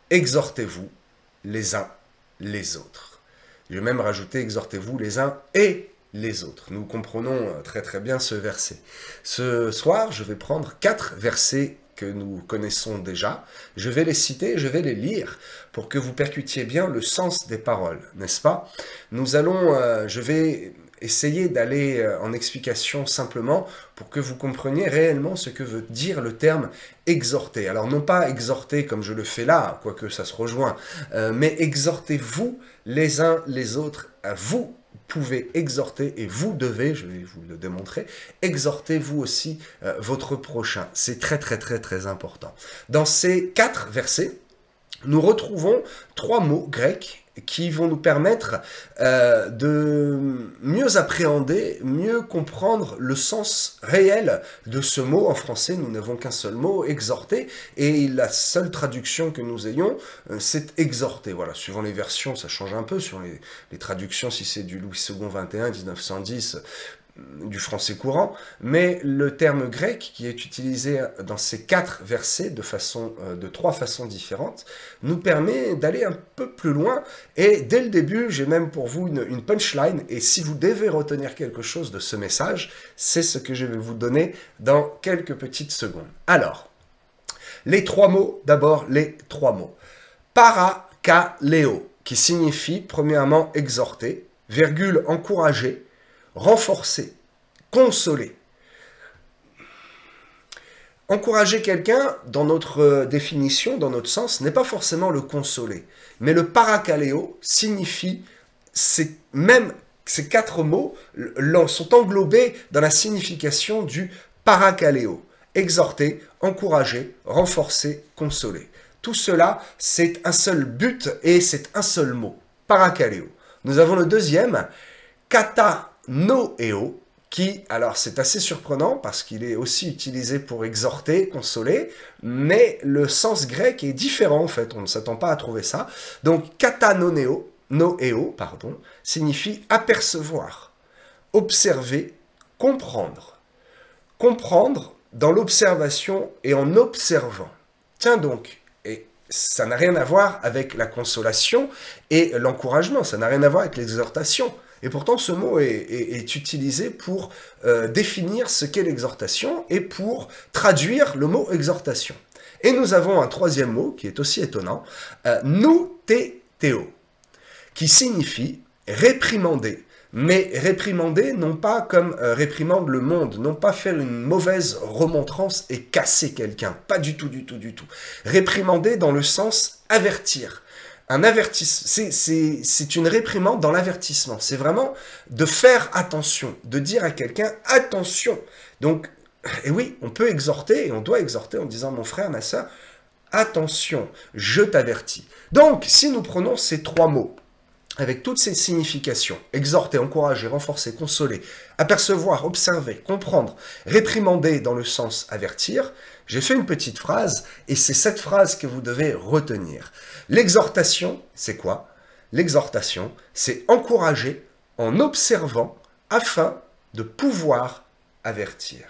exhortez-vous les uns les autres. Je vais même rajouter exhortez-vous les uns et les autres. Nous comprenons très très bien ce verset. Ce soir, je vais prendre 4 versets que nous connaissons déjà. Je vais les citer, je vais les lire pour que vous percutiez bien le sens des paroles, n'est-ce pas? Je vais essayer d'aller en explication simplement pour que vous compreniez réellement ce que veut dire le terme exhorter. Alors non pas exhorter comme je le fais là, quoique ça se rejoint, mais exhortez-vous les uns les autres. Vous pouvez exhorter et vous devez, je vais vous le démontrer, exhortez vous aussi votre prochain. C'est très très très très important. Dans ces 4 versets, nous retrouvons 3 mots grecs qui vont nous permettre de mieux appréhender, mieux comprendre le sens réel de ce mot. En français, nous n'avons qu'un seul mot, exhorter, et la seule traduction que nous ayons, c'est exhorter. Voilà, suivant les versions, ça change un peu, sur les traductions, si c'est du Louis II 21, 1910, du français courant, mais le terme grec qui est utilisé dans ces 4 versets de 3 façons différentes nous permet d'aller un peu plus loin, et dès le début j'ai même pour vous une punchline, et si vous devez retenir quelque chose de ce message, c'est ce que je vais vous donner dans quelques petites secondes. Alors, les 3 mots, d'abord les 3 mots. Parakaleo, qui signifie premièrement exhorter, virgule encourager, renforcer, consoler. Encourager quelqu'un, dans notre définition, dans notre sens, n'est pas forcément le consoler. Mais le parakaleo signifie, même ces 4 mots sont englobés dans la signification du parakaleo. Exhorter, encourager, renforcer, consoler. Tout cela, c'est un seul but et c'est un seul mot. Parakaleo. Nous avons le deuxième, katanoeo, qui, alors c'est assez surprenant parce qu'il est aussi utilisé pour exhorter, consoler, mais le sens grec est différent en fait, on ne s'attend pas à trouver ça. Donc katanoeo, signifie apercevoir, observer, comprendre. Comprendre dans l'observation et en observant. Tiens donc, et ça n'a rien à voir avec la consolation et l'encouragement, ça n'a rien à voir avec l'exhortation. Et pourtant, ce mot est utilisé pour définir ce qu'est l'exhortation et pour traduire le mot exhortation. Et nous avons un troisième mot qui est aussi étonnant, noutétéo, qui signifie réprimander. Mais réprimander, non pas comme réprimande le monde, non pas faire une mauvaise remontrance et casser quelqu'un, pas du tout, du tout, du tout. Réprimander dans le sens avertir. Un avertissement, c'est une réprimande dans l'avertissement. C'est vraiment de faire attention, de dire à quelqu'un attention. Donc, et oui, on peut exhorter et on doit exhorter en disant mon frère, ma soeur, attention, je t'avertis. Donc, si nous prenons ces 3 mots, avec toutes ces significations, exhorter, encourager, renforcer, consoler, apercevoir, observer, comprendre, réprimander dans le sens avertir, j'ai fait une petite phrase, et c'est cette phrase que vous devez retenir. L'exhortation, c'est quoi? L'exhortation, c'est encourager en observant afin de pouvoir avertir.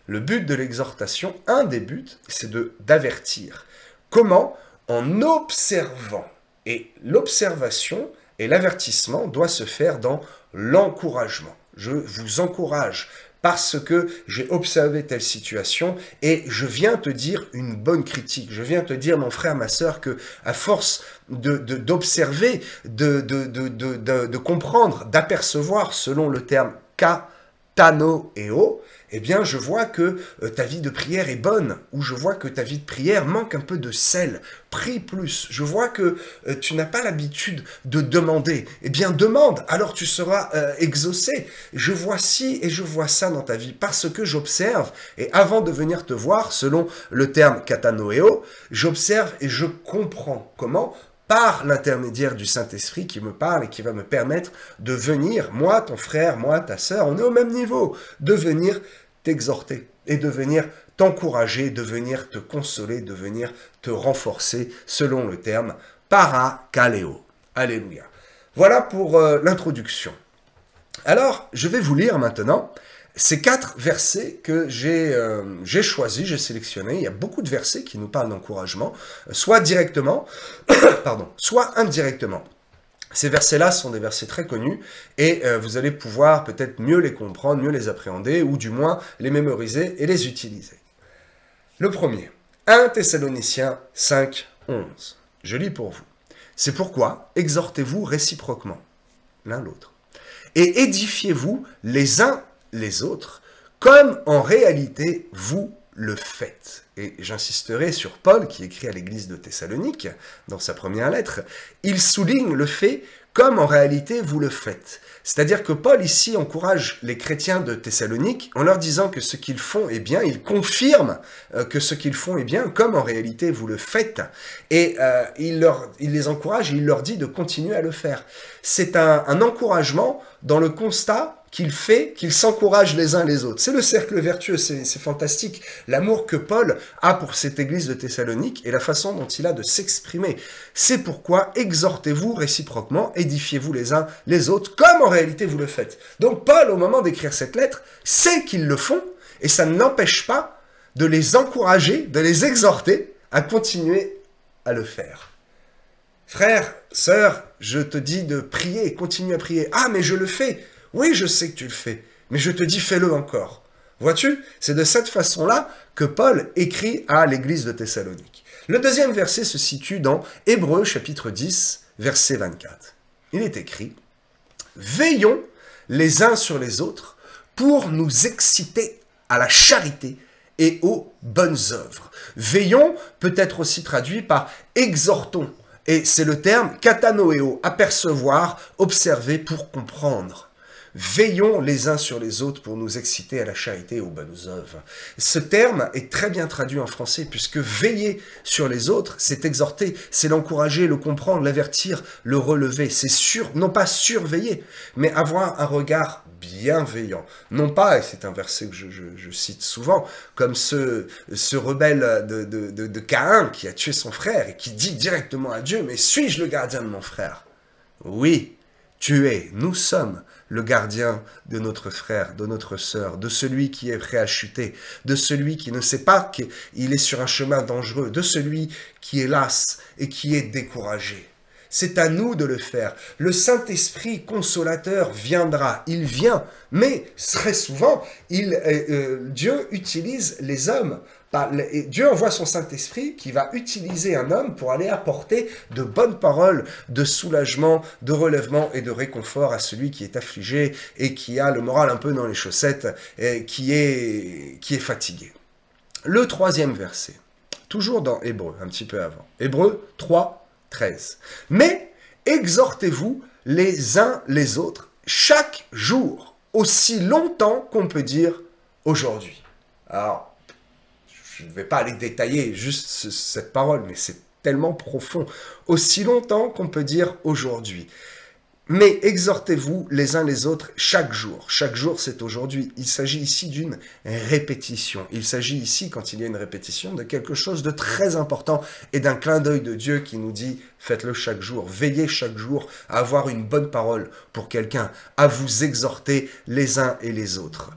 Le but de l'exhortation, un des buts, c'est d'avertir. Comment? En observant. Et l'observation et l'avertissement doivent se faire dans l'encouragement. Je vous encourage parce que j'ai observé telle situation et je viens te dire une bonne critique. Je viens te dire, mon frère, ma sœur, que à force d'observer, de comprendre, d'apercevoir, selon le terme katanoeo, eh bien, je vois que ta vie de prière est bonne, ou je vois que ta vie de prière manque un peu de sel. Prie plus. Je vois que tu n'as pas l'habitude de demander. Eh bien, demande, alors tu seras exaucé. Je vois ci et je vois ça dans ta vie, parce que j'observe, et avant de venir te voir, selon le terme katanoeo, j'observe et je comprends. Comment ? Par l'intermédiaire du Saint-Esprit qui me parle et qui va me permettre de venir, moi, ton frère, moi, ta sœur, on est au même niveau, de venir t'exhorter et de venir t'encourager, de venir te consoler, de venir te renforcer selon le terme parakaleo. Alléluia. Voilà pour l'introduction. Alors, je vais vous lire maintenant Ces 4 versets que j'ai choisis, j'ai sélectionnés, il y a beaucoup de versets qui nous parlent d'encouragement, soit directement, pardon, soit indirectement. Ces versets-là sont des versets très connus et vous allez pouvoir peut-être mieux les comprendre, mieux les appréhender ou du moins les mémoriser et les utiliser. Le premier, 1 Thessaloniciens 5, 11. Je lis pour vous. C'est pourquoi exhortez-vous réciproquement l'un l'autre et édifiez-vous les uns les autres comme en réalité vous le faites. Et j'insisterai sur Paul qui écrit à l'église de Thessalonique, dans sa première lettre, il souligne le fait comme en réalité vous le faites. C'est-à-dire que Paul ici encourage les chrétiens de Thessalonique en leur disant que ce qu'ils font est bien, il confirme que ce qu'ils font est bien comme en réalité vous le faites. Et il les encourage et il leur dit de continuer à le faire. C'est un encouragement dans le constat qu'ils s'encouragent les uns les autres. C'est le cercle vertueux, c'est fantastique. L'amour que Paul a pour cette église de Thessalonique et la façon dont il a de s'exprimer. C'est pourquoi exhortez-vous réciproquement, édifiez-vous les uns les autres, comme en réalité vous le faites. Donc Paul, au moment d'écrire cette lettre, sait qu'ils le font, et ça ne l'empêche pas de les encourager, de les exhorter à continuer à le faire. Frère, sœur, je te dis de prier, continue à prier. Ah, mais je le fais. Oui, je sais que tu le fais, mais je te dis fais-le encore. Vois-tu, c'est de cette façon-là que Paul écrit à l'église de Thessalonique. Le deuxième verset se situe dans Hébreux chapitre 10, verset 24. Il est écrit « Veillons les uns sur les autres pour nous exciter à la charité et aux bonnes œuvres. » Veillons peut être aussi traduit par « exhortons ». Et c'est le terme « katanoeo », apercevoir, observer pour comprendre. Veillons les uns sur les autres pour nous exciter à la charité et aux bonnes œuvres. Ce terme est très bien traduit en français puisque veiller sur les autres, c'est exhorter, c'est l'encourager, le comprendre, l'avertir, le relever. C'est non pas surveiller, mais avoir un regard bienveillant. Non pas, et c'est un verset que je cite souvent, comme ce rebelle de Caïn qui a tué son frère et qui dit directement à Dieu « Mais suis-je le gardien de mon frère ?» Oui, tu es, nous sommes le gardien de notre frère, de notre sœur, de celui qui est prêt à chuter, de celui qui ne sait pas qu'il est sur un chemin dangereux, de celui qui est las et qui est découragé. C'est à nous de le faire. Le Saint-Esprit consolateur viendra, il vient, mais très souvent, Dieu utilise les hommes. Dieu envoie son Saint-Esprit qui va utiliser un homme pour aller apporter de bonnes paroles, de soulagement, de relèvement et de réconfort à celui qui est affligé et qui a le moral un peu dans les chaussettes et qui est fatigué. Le troisième verset, toujours dans Hébreux, un petit peu avant. Hébreux 3, 13. « Mais exhortez-vous les uns les autres chaque jour, aussi longtemps qu'on peut dire aujourd'hui. » Alors, je ne vais pas aller détailler juste cette parole, mais c'est tellement profond. Aussi longtemps qu'on peut dire aujourd'hui. Mais exhortez-vous les uns les autres chaque jour. Chaque jour, c'est aujourd'hui. Il s'agit ici d'une répétition. Il s'agit ici, quand il y a une répétition, de quelque chose de très important et d'un clin d'œil de Dieu qui nous dit « Faites-le chaque jour, veillez chaque jour à avoir une bonne parole pour quelqu'un, à vous exhorter les uns et les autres,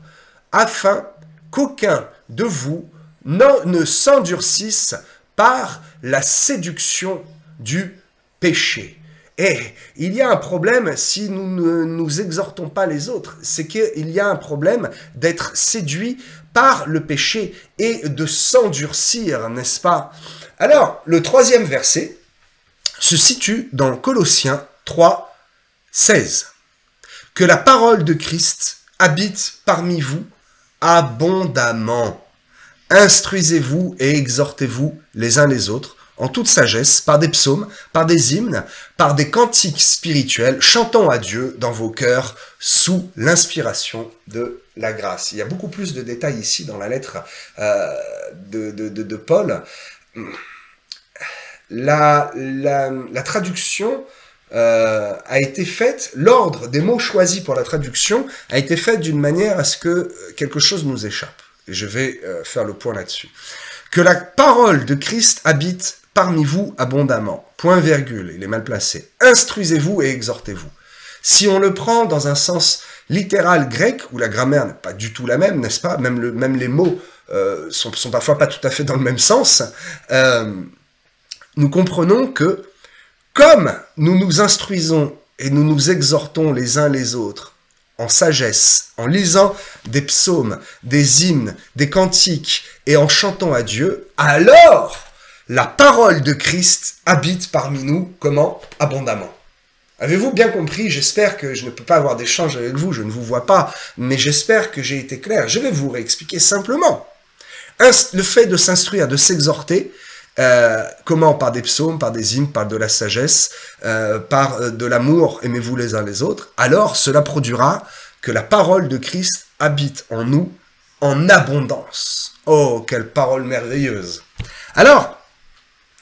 afin qu'aucun de vous ne s'endurcisse par la séduction du péché. » Et il y a un problème si nous ne nous exhortons pas les autres, c'est qu'il y a un problème d'être séduit par le péché et de s'endurcir, n'est-ce pas? Alors, le troisième verset se situe dans Colossiens 3, 16. « Que la parole de Christ habite parmi vous abondamment. Instruisez-vous et exhortez-vous les uns les autres, en toute sagesse, par des psaumes, par des hymnes, par des cantiques spirituels, chantant à Dieu dans vos cœurs sous l'inspiration de la grâce. » Il y a beaucoup plus de détails ici dans la lettre de Paul. La traduction a été faite, l'ordre des mots choisis pour la traduction a été fait d'une manière à ce que quelque chose nous échappe. Et je vais faire le point là-dessus. Que la parole de Christ habite parmi vous abondamment. Point virgule, il est mal placé. Instruisez-vous et exhortez-vous. Si on le prend dans un sens littérale grecque, où la grammaire n'est pas du tout la même, n'est-ce pas? Même les mots sont parfois pas tout à fait dans le même sens. Nous comprenons que, comme nous nous instruisons et nous nous exhortons les uns les autres en sagesse, en lisant des psaumes, des hymnes, des cantiques et en chantant à Dieu, alors la parole de Christ habite parmi nous, comment? Abondamment. Avez-vous bien compris? J'espère que je ne peux pas avoir d'échange avec vous, je ne vous vois pas, mais j'espère que j'ai été clair. Je vais vous réexpliquer simplement. Le fait de s'instruire, de s'exhorter, comment? Par des psaumes, par des hymnes, par de la sagesse, par de l'amour, aimez-vous les uns les autres, alors cela produira que la parole de Christ habite en nous en abondance. Oh, quelle parole merveilleuse! Alors,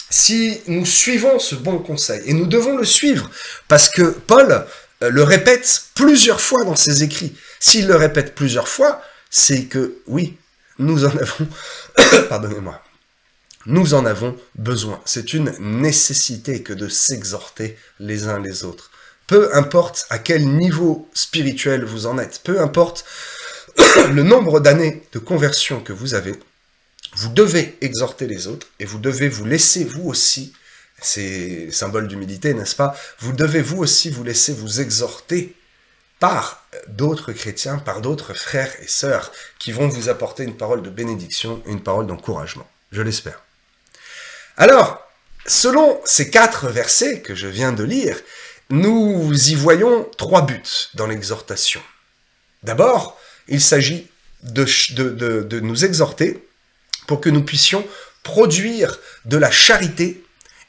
si nous suivons ce bon conseil, et nous devons le suivre, parce que Paul le répète plusieurs fois dans ses écrits. S'il le répète plusieurs fois, c'est que, oui, nous en avons, pardonnez-moi, nous en avons besoin. C'est une nécessité que de s'exhorter les uns les autres. Peu importe à quel niveau spirituel vous en êtes, peu importe le nombre d'années de conversion que vous avez, vous devez exhorter les autres et vous devez vous laisser vous aussi, c'est symbole d'humilité, n'est-ce pas? Vous devez vous aussi vous laisser vous exhorter par d'autres chrétiens, par d'autres frères et sœurs qui vont vous apporter une parole de bénédiction et une parole d'encouragement. Je l'espère. Alors, selon ces 4 versets que je viens de lire, nous y voyons 3 buts dans l'exhortation. D'abord, il s'agit de nous exhorter pour que nous puissions produire de la charité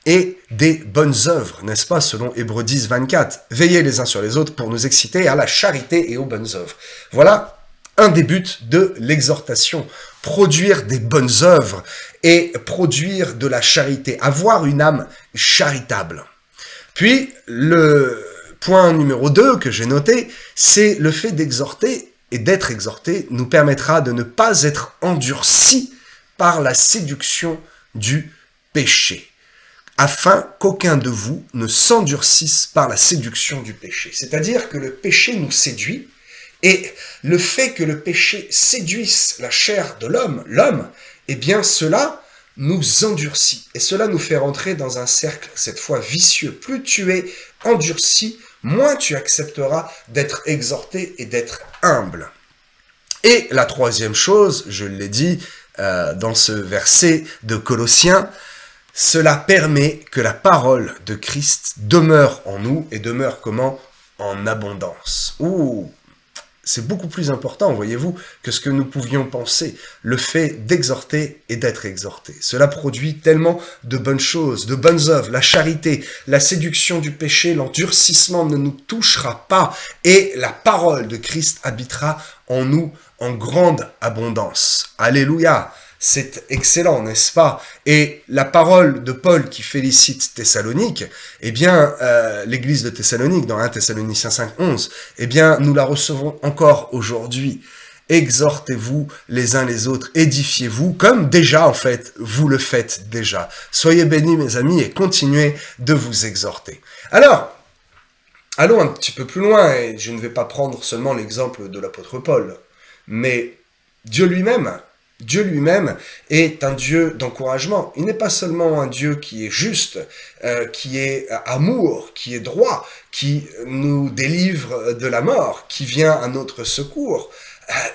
et des bonnes œuvres, n'est-ce pas, selon Hébreux 10, 24. Veillez les uns sur les autres pour nous exciter à la charité et aux bonnes œuvres. Voilà un des buts de l'exhortation. Produire des bonnes œuvres et produire de la charité, avoir une âme charitable. Puis, le point numéro 2 que j'ai noté, c'est le fait d'exhorter et d'être exhorté nous permettra de ne pas être endurcis par la séduction du péché, afin qu'aucun de vous ne s'endurcisse par la séduction du péché. C'est-à-dire que le péché nous séduit, et le fait que le péché séduise la chair de l'homme, eh bien cela nous endurcit, et cela nous fait rentrer dans un cercle, cette fois vicieux. Plus tu es endurci, moins tu accepteras d'être exhorté et d'être humble. Et la troisième chose, je l'ai dit, dans ce verset de Colossiens, cela permet que la parole de Christ demeure en nous, et demeure comment? En abondance. Ouh, c'est beaucoup plus important, voyez-vous, que ce que nous pouvions penser, le fait d'exhorter et d'être exhorté. Cela produit tellement de bonnes choses, de bonnes œuvres, la charité, la séduction du péché, l'endurcissement ne nous touchera pas, et la parole de Christ habitera en nous en grande abondance. Alléluia! C'est excellent, n'est-ce pas? Et la parole de Paul qui félicite Thessalonique, eh bien, l'église de Thessalonique, dans 1 Thessaloniciens 5, 11, eh bien, nous la recevons encore aujourd'hui. Exhortez-vous les uns les autres, édifiez-vous, comme déjà, en fait, vous le faites déjà. Soyez bénis, mes amis, et continuez de vous exhorter. Alors, allons un petit peu plus loin, et je ne vais pas prendre seulement l'exemple de l'apôtre Paul, mais Dieu lui-même est un Dieu d'encouragement. Il n'est pas seulement un Dieu qui est juste, qui est amour, qui est droit, qui nous délivre de la mort, qui vient à notre secours.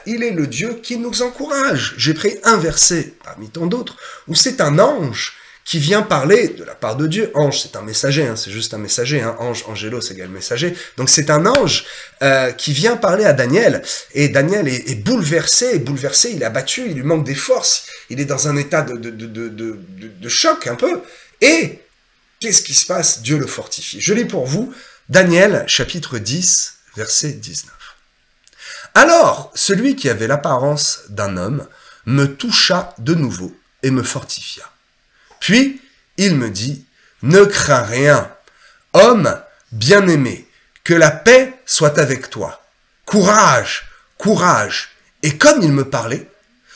Il est le Dieu qui nous encourage. J'ai pris un verset parmi tant d'autres où c'est un ange qui vient parler de la part de Dieu. Ange, c'est un messager, hein, c'est juste un messager. Hein. Ange, angélos égale messager. Donc c'est un ange qui vient parler à Daniel. Et Daniel est bouleversé, il est abattu, il lui manque des forces. Il est dans un état de choc un peu. Et qu'est-ce qui se passe? Dieu le fortifie. Je lis pour vous Daniel, chapitre 10, verset 19. Alors, celui qui avait l'apparence d'un homme me toucha de nouveau et me fortifia. Puis, il me dit, ne crains rien, homme bien-aimé, que la paix soit avec toi. Courage, courage. Et comme il me parlait,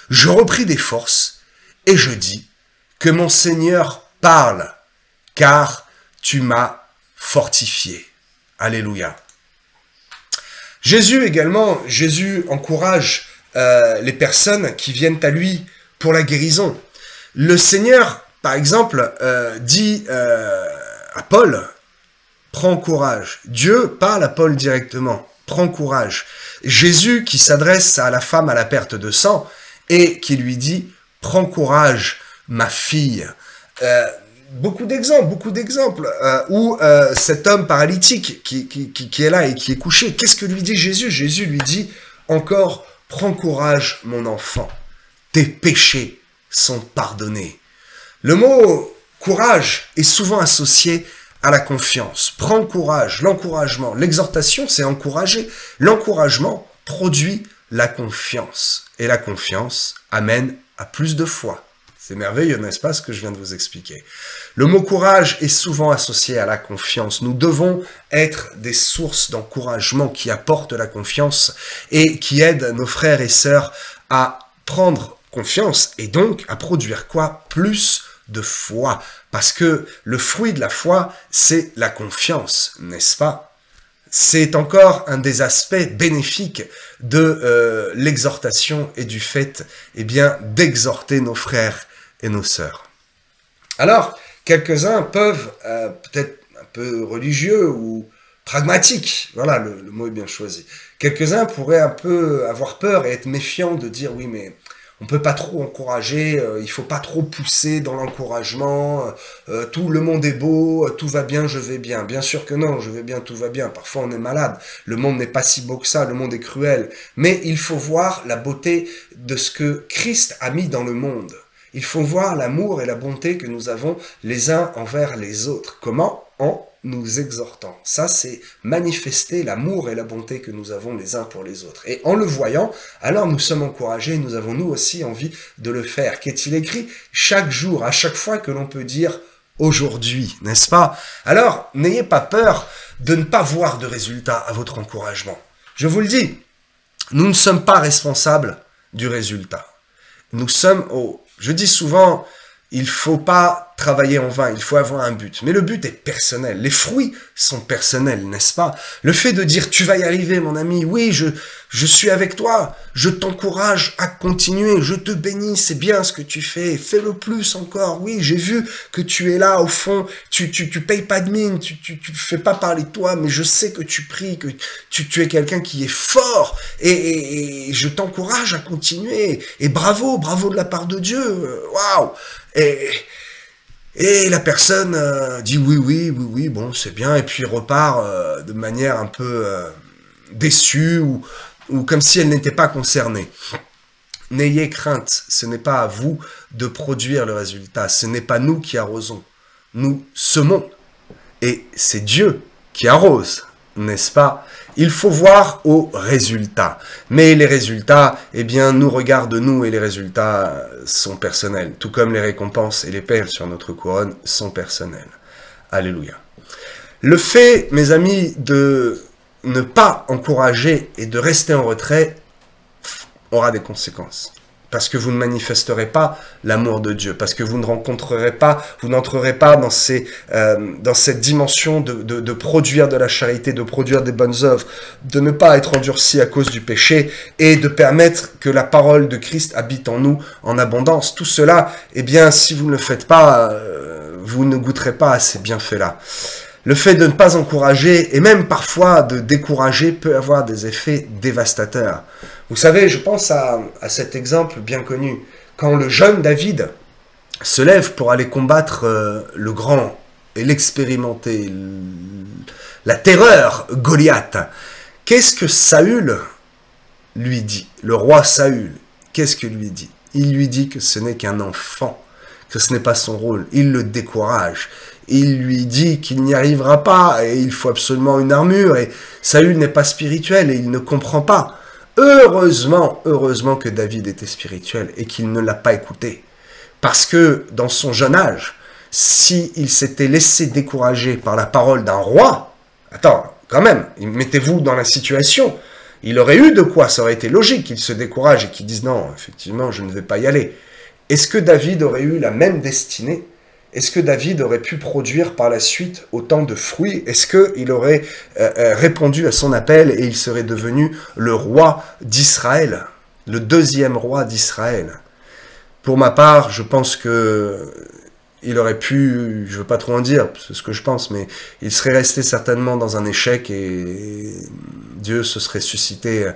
je repris des forces et je dis, que mon Seigneur parle, car tu m'as fortifié. Alléluia. Jésus également, Jésus encourage les personnes qui viennent à lui pour la guérison. Le Seigneur, par exemple, dit à Paul, prends courage. Dieu parle à Paul directement, prends courage. Jésus qui s'adresse à la femme à la perte de sang et qui lui dit, prends courage, ma fille. Beaucoup d'exemples où cet homme paralytique qui est là et qui est couché, qu'est-ce que lui dit Jésus? Jésus lui dit encore, prends courage mon enfant, tes péchés sont pardonnés. Le mot courage est souvent associé à la confiance. Prends courage, l'encouragement, l'exhortation c'est encourager. L'encouragement produit la confiance et la confiance amène à plus de foi. C'est merveilleux, n'est-ce pas, ce que je viens de vous expliquer. Le mot courage est souvent associé à la confiance. Nous devons être des sources d'encouragement qui apportent la confiance et qui aident nos frères et sœurs à prendre confiance et donc à produire quoi? Plus de foi. Parce que le fruit de la foi, c'est la confiance, n'est-ce pas? C'est encore un des aspects bénéfiques de l'exhortation et du fait d'exhorter nos frères et nos sœurs. Alors, quelques-uns peuvent, peut-être un peu religieux ou pragmatiques, voilà, le mot est bien choisi. Quelques-uns pourraient un peu avoir peur et être méfiants de dire, oui, mais on peut pas trop encourager, il faut pas trop pousser dans l'encouragement, tout le monde est beau, tout va bien, je vais bien. Bien sûr que non, je vais bien, tout va bien. Parfois on est malade, le monde n'est pas si beau que ça, le monde est cruel. Mais il faut voir la beauté de ce que Christ a mis dans le monde. Il faut voir l'amour et la bonté que nous avons les uns envers les autres. Comment? En nous exhortant. Ça, c'est manifester l'amour et la bonté que nous avons les uns pour les autres. Et en le voyant, alors nous sommes encouragés, nous avons nous aussi envie de le faire. Qu'est-il écrit? Chaque jour, à chaque fois que l'on peut dire aujourd'hui, n'est-ce pas? Alors, n'ayez pas peur de ne pas voir de résultats à votre encouragement. Je vous le dis, nous ne sommes pas responsables du résultat. Nous sommes Je dis souvent, il faut pas travailler en vain, il faut avoir un but. Mais le but est personnel, les fruits sont personnels, n'est-ce pas? Le fait de dire, tu vas y arriver mon ami, oui, je suis avec toi, je t'encourage à continuer, je te bénis, c'est bien ce que tu fais, fais-le plus encore, oui, j'ai vu que tu es là au fond, tu payes pas de mine, tu fais pas parler de toi, mais je sais que tu pries, que tu es quelqu'un qui est fort, et je t'encourage à continuer, et bravo de la part de Dieu, waouh! Et la personne dit oui, bon, c'est bien, et puis repart de manière un peu déçue, ou comme si elle n'était pas concernée. N'ayez crainte, ce n'est pas à vous de produire le résultat, ce n'est pas nous qui arrosons, nous semons, et c'est Dieu qui arrose, n'est-ce pas? Il faut voir aux résultats. Mais les résultats, nous regardent nous et les résultats sont personnels. Tout comme les récompenses et les perles sur notre couronne sont personnelles. Alléluia. Le fait, mes amis, de ne pas encourager et de rester en retrait aura des conséquences. Parce que vous ne manifesterez pas l'amour de Dieu, parce que vous ne rencontrerez pas, vous n'entrerez pas dans cette dimension de produire de la charité, de produire des bonnes œuvres, de ne pas être endurci à cause du péché et de permettre que la parole de Christ habite en nous en abondance. Tout cela, si vous ne le faites pas, vous ne goûterez pas à ces bienfaits-là. Le fait de ne pas encourager et même parfois de décourager peut avoir des effets dévastateurs. Vous savez, je pense à cet exemple bien connu. Quand le jeune David se lève pour aller combattre le grand et l'expérimenté, la terreur Goliath, qu'est-ce que Saül lui dit? Le roi Saül, qu'est-ce qu'il lui dit? Il lui dit que ce n'est qu'un enfant, que ce n'est pas son rôle. Il le décourage. Il lui dit qu'il n'y arrivera pas et il faut absolument une armure. Et Saül n'est pas spirituel et il ne comprend pas. Heureusement que David était spirituel et qu'il ne l'a pas écouté. Parce que dans son jeune âge, s'il s'était laissé décourager par la parole d'un roi, attends, quand même, mettez-vous dans la situation, il aurait eu de quoi, ça aurait été logique qu'il se décourage et qu'il dise non, effectivement, je ne vais pas y aller. Est-ce que David aurait eu la même destinée? est-ce que David aurait pu produire par la suite autant de fruits? Est-ce qu'il aurait répondu à son appel et il serait devenu le roi d'Israël, le deuxième roi d'Israël? Pour ma part, je pense que il aurait pu, je veux pas trop en dire, c'est ce que je pense, mais il serait resté certainement dans un échec et Dieu se serait suscité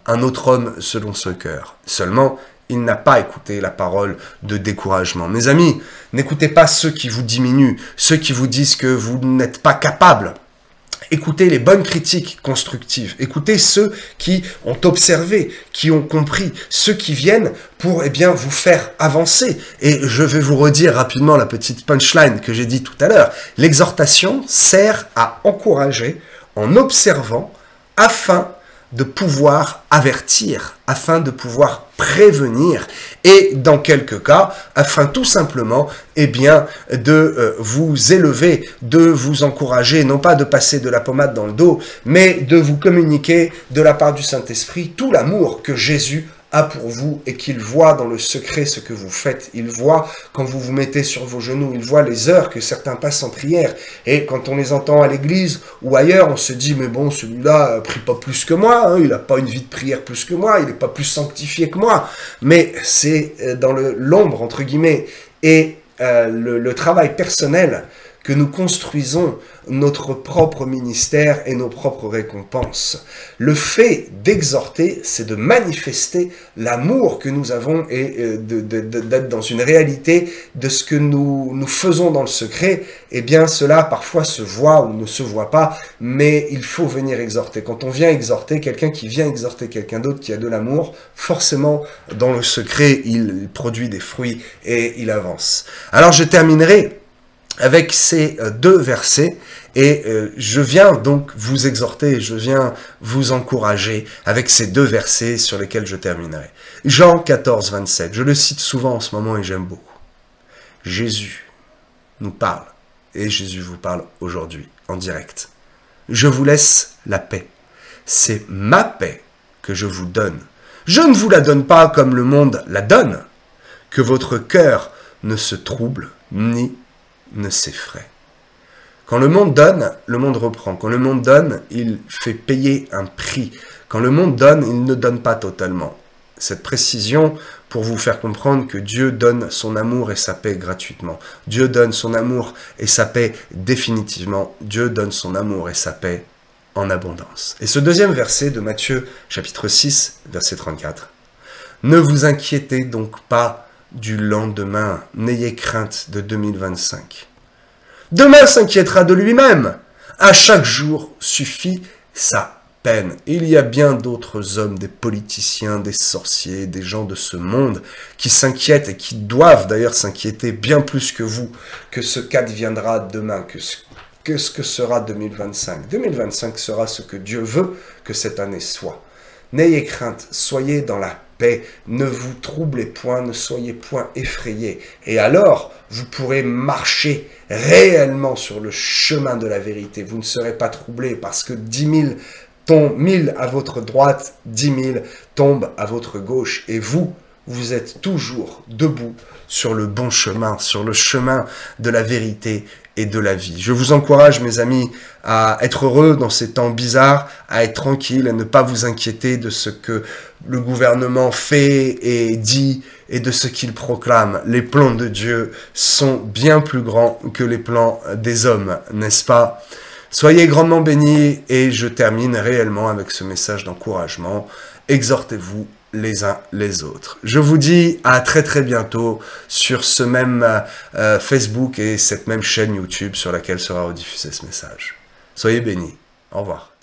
un autre homme selon ce cœur. Seulement, il n'a pas écouté la parole de découragement. Mes amis, n'écoutez pas ceux qui vous diminuent, ceux qui vous disent que vous n'êtes pas capable. Écoutez les bonnes critiques constructives. Écoutez ceux qui ont observé, qui ont compris, ceux qui viennent pour vous faire avancer. Et je vais vous redire rapidement la petite punchline que j'ai dit tout à l'heure. L'exhortation sert à encourager en observant afin de pouvoir avertir, afin de pouvoir prévenir et dans quelques cas, afin tout simplement de vous élever, de vous encourager, non pas de passer de la pommade dans le dos, mais de vous communiquer de la part du Saint-Esprit tout l'amour que Jésus a pour vous et qu'il voit dans le secret ce que vous faites. Il voit quand vous vous mettez sur vos genoux, il voit les heures que certains passent en prière. Et quand on les entend à l'église ou ailleurs, on se dit, mais bon, celui-là prie pas plus que moi, hein, il n'a pas une vie de prière plus que moi, il n'est pas plus sanctifié que moi. Mais c'est dans l'ombre, entre guillemets, et le travail personnel que nous construisons notre propre ministère et nos propres récompenses. Le fait d'exhorter, c'est de manifester l'amour que nous avons et d'être dans une réalité de ce que nous faisons dans le secret. Eh bien, cela parfois se voit ou ne se voit pas, mais il faut venir exhorter. Quand on vient exhorter, quelqu'un qui vient exhorter quelqu'un d'autre qui a de l'amour, forcément, dans le secret, il produit des fruits et il avance. Alors, je terminerai avec ces deux versets, et je viens donc vous exhorter, je viens vous encourager avec ces deux versets sur lesquels je terminerai. Jean 14, 27, je le cite souvent en ce moment et j'aime beaucoup. Jésus nous parle, et Jésus vous parle aujourd'hui, en direct. Je vous laisse la paix. C'est ma paix que je vous donne. Je ne vous la donne pas comme le monde la donne. Que votre cœur ne se trouble, ni ne s'effraie. Quand le monde donne, le monde reprend. Quand le monde donne, il fait payer un prix. Quand le monde donne, il ne donne pas totalement. Cette précision pour vous faire comprendre que Dieu donne son amour et sa paix gratuitement. Dieu donne son amour et sa paix définitivement. Dieu donne son amour et sa paix en abondance. Et ce deuxième verset de Matthieu, chapitre 6, verset 34. Ne vous inquiétez donc pas du lendemain, n'ayez crainte de 2025. Demain s'inquiétera de lui-même. À chaque jour suffit sa peine. Il y a bien d'autres hommes, des politiciens, des sorciers, des gens de ce monde qui s'inquiètent et qui doivent d'ailleurs s'inquiéter bien plus que vous, que ce qu'adviendra demain, que ce que sera 2025. 2025 sera ce que Dieu veut que cette année soit. N'ayez crainte, soyez dans la paix, ne vous troublez point, ne soyez point effrayés. Et alors, vous pourrez marcher réellement sur le chemin de la vérité. Vous ne serez pas troublés parce que 10 000 à votre droite, 10 000 tombent à votre gauche. Et vous êtes toujours debout sur le bon chemin, sur le chemin de la vérité et de la vie. Je vous encourage, mes amis, à être heureux dans ces temps bizarres, à être tranquille, à ne pas vous inquiéter de ce que le gouvernement fait et dit et de ce qu'il proclame. Les plans de Dieu sont bien plus grands que les plans des hommes, n'est-ce pas? Soyez grandement bénis et je termine réellement avec ce message d'encouragement. Exhortez-vous les uns les autres. Je vous dis à très très bientôt sur ce même Facebook et cette même chaîne YouTube sur laquelle sera rediffusé ce message. Soyez bénis. Au revoir.